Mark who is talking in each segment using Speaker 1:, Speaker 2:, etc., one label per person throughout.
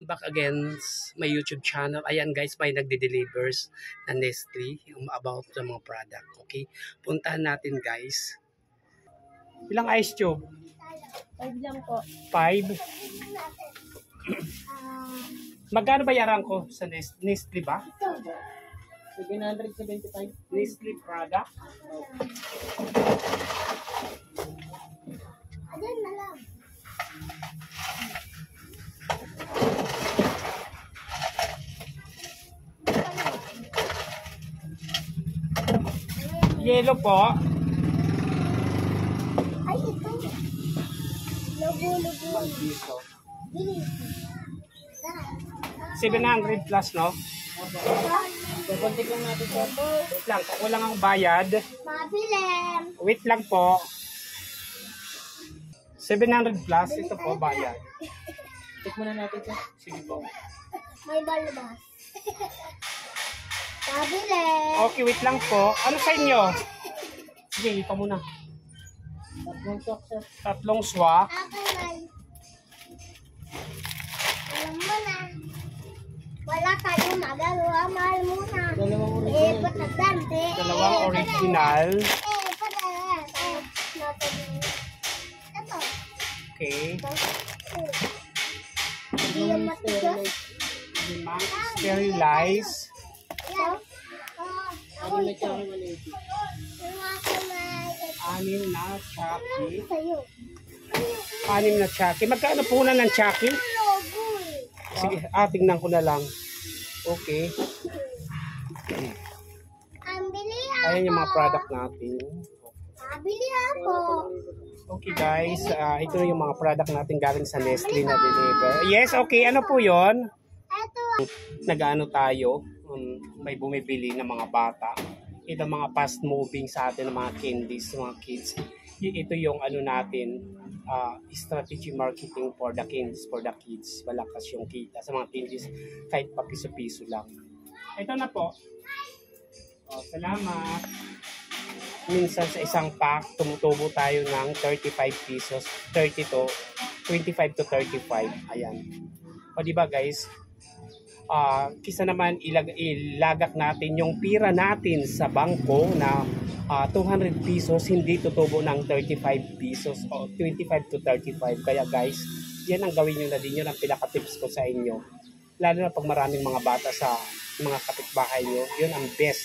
Speaker 1: back again my YouTube channel. Ayan guys, may nagde-delivers na Nestle about sa mga product. Okay, puntahan natin guys. Ilang ice cube?
Speaker 2: 5 lang po.
Speaker 1: 5? Magkano bayaran ko sa Nestle ba?
Speaker 2: 775.
Speaker 1: Nestle product?
Speaker 2: Ayan na lang.
Speaker 1: Yellow po.
Speaker 2: Ay, ito. Logo.
Speaker 1: Dito.
Speaker 2: Bilis.
Speaker 1: 700 plus, no?
Speaker 2: Papuntik lang natin po.
Speaker 1: Wait lang, kukulang ang bayad.
Speaker 2: Mabilim.
Speaker 1: Wait lang po. 700 plus, ito po bayad.
Speaker 2: Tik muna natin po.
Speaker 1: Sige po.
Speaker 2: May balbas. Mabilim.
Speaker 1: Okay, wait lang po. Ano sa inyo? Sige, ito muna.
Speaker 2: Tatlong sok, sir.
Speaker 1: Tatlong swak.
Speaker 2: Ako may. Alam mo na. Wala kayong magagawa. Mahal muna.
Speaker 1: Dalawang original.
Speaker 2: Patagdante.
Speaker 1: Dalawang original.
Speaker 2: Ito.
Speaker 1: Okay.
Speaker 2: Hindi yung matigas.
Speaker 1: Limang sterilize.
Speaker 2: Yan. Ako
Speaker 1: Ano
Speaker 2: ito. Yung ako may.
Speaker 1: 6 na Chucky.
Speaker 2: Sa'yo.
Speaker 1: 6 na Chucky. Magkano po na ng Chucky?
Speaker 2: Logo eh.
Speaker 1: Sige, tingnan ko na lang. Okay.
Speaker 2: Ang bili ako.
Speaker 1: Ayan yung mga product natin.
Speaker 2: Bili ako.
Speaker 1: Okay guys, ito yung mga product natin galing sa Nestle na deliver. Yes, okay. Ano po yon?
Speaker 2: Ito.
Speaker 1: Nag-ano tayo, may bumibili ng mga bata. Ito mga fast moving sa atin ng mga candies, mga kids. Ito yung ano natin, strategy marketing for the candies, for the kids. Malakas yung kita sa mga candies kahit pa piso-piso lang. Ito na po. Salamat. Minsan sa isang pack, tumutubo tayo ng 35 pesos, 25 to 35. Ayan. O diba guys? Kisa naman ilagak natin yung pira natin sa bangko na 200 pesos, hindi tutubo ng 35 pesos o 25 to 35. Kaya guys, yan ang gawin nyo na din. Yun ang pinaka-tips ko sa inyo. Lalo na pag maraming mga bata sa mga kapitbahay nyo, yun ang best,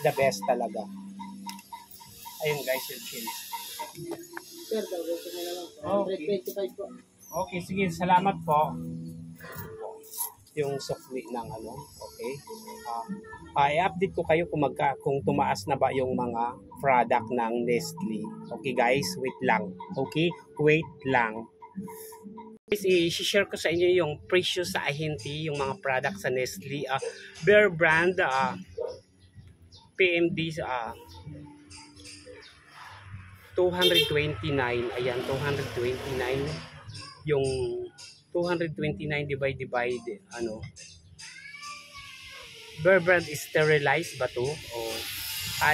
Speaker 1: the best talaga. Ayun guys, yung chills.
Speaker 2: Sir, gawin ko na lang.
Speaker 1: Okay.
Speaker 2: 125 po.
Speaker 1: Okay, sige, salamat po. Yung sukli ng ano, okay. I-update ko kayo kung tumaas na ba yung mga product ng Nestle. Okay guys, wait lang. Okay, wait lang. Guys, i-share ko sa inyo yung presyo sa ahente, yung mga product sa Nestle. Bear brand, PMD, 229. Ayan, 229. Yung 229 divide ano, Bear brand is sterilized ba to? O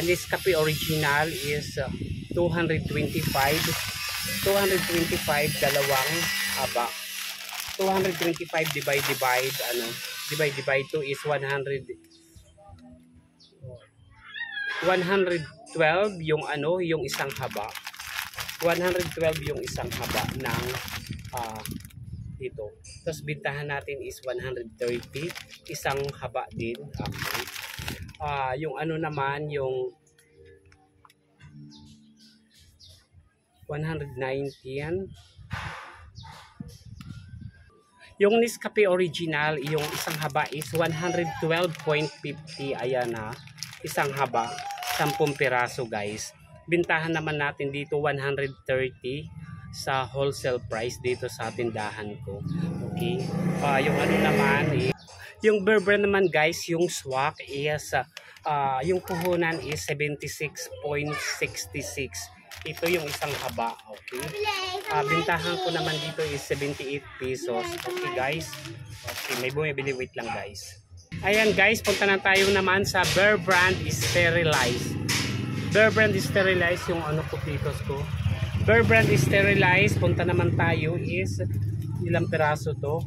Speaker 1: Nescafe original is 225 dalawang haba. 225 divide ano, divide 2 is 112 yung ano, yung isang haba. 112 yung isang haba ng dito. Tapos bintahan natin is 130, isang haba din. Okay. Yung ano naman, yung 190 yan. Yung Nescafe original, yung isang haba is 112.50. Ayan na, isang haba, 10 piraso guys. Bintahan naman natin dito 130 sa wholesale price dito sa tindahan ko. Okay. Yung ano naman, yung Bear brand naman guys, yung swak is yung puhunan is 76.66. Ito yung isang haba. Okay. Bintahan ko naman dito is 78 pesos. Okay guys. Okay, may bumibili, wait lang guys. Ayan guys, punta na tayo naman sa Bear brand sterilized. Bear brand sterilized yung ano potatos ko. Bear brand is sterilized. Punta naman tayo is ilang piraso to?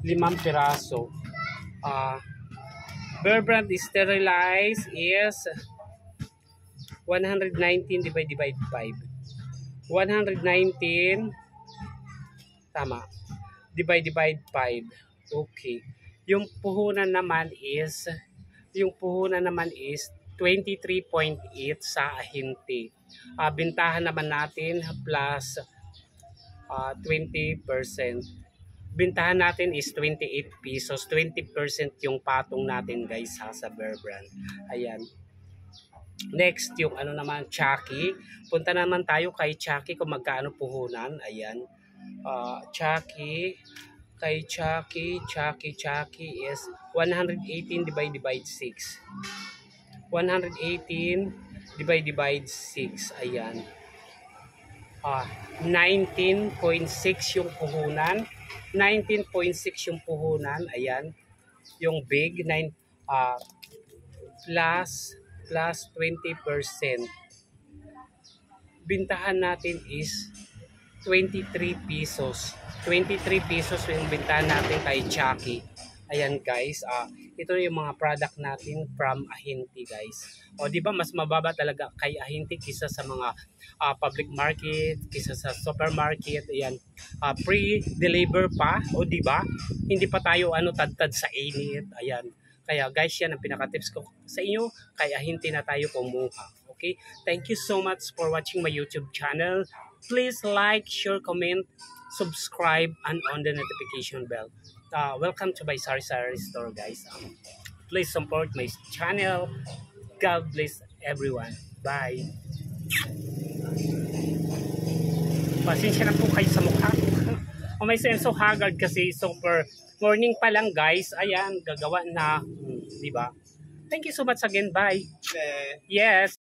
Speaker 1: 5 piraso. Bear Brand sterilized is 119 divide 5. 119 tama. Divide 5. Okay. Yung puhunan naman is 23.8 sa ahinti. Bintahan naman natin plus 20%. Bintahan natin is 28 pesos. 20% yung patong natin guys sa Bear Brand. Ayan. Next, yung ano naman, Chucky. Punta naman tayo kay Chucky kung magkano puhunan. Ayan. Chucky. Kay Chucky is 118 divide 6. 118 divide 6. Ayan. 19.6 yung puhunan. 19.6 yung puhunan. Ayan. Yung big 9 plus 20%. Bintahan natin is 23 pesos. 23 pesos yung bintahan natin kay Chucky. Ayan guys, ito yung mga product natin from Ahinti guys. O di ba mas mababa talaga kay Ahinti kisa sa mga public market, kisa sa supermarket. Ayan, pre-deliver pa, o di ba? Hindi pa tayo tad-tad sa init. Ayan. Kaya guys, yan ang pinaka-tips ko sa inyo. Kaya Ahinti na tayo kumuha. Okay? Thank you so much for watching my YouTube channel. Please like, share, comment, subscribe, and on the notification bell. Welcome to my Sari-Sari store guys. Please support my channel. God bless everyone. Bye. Pasensya na po kayo sa mukha. O may sense of haggard kasi super morning pa lang guys. Ayan, gagawa na. Diba? Thank you so much again. Bye. Yes.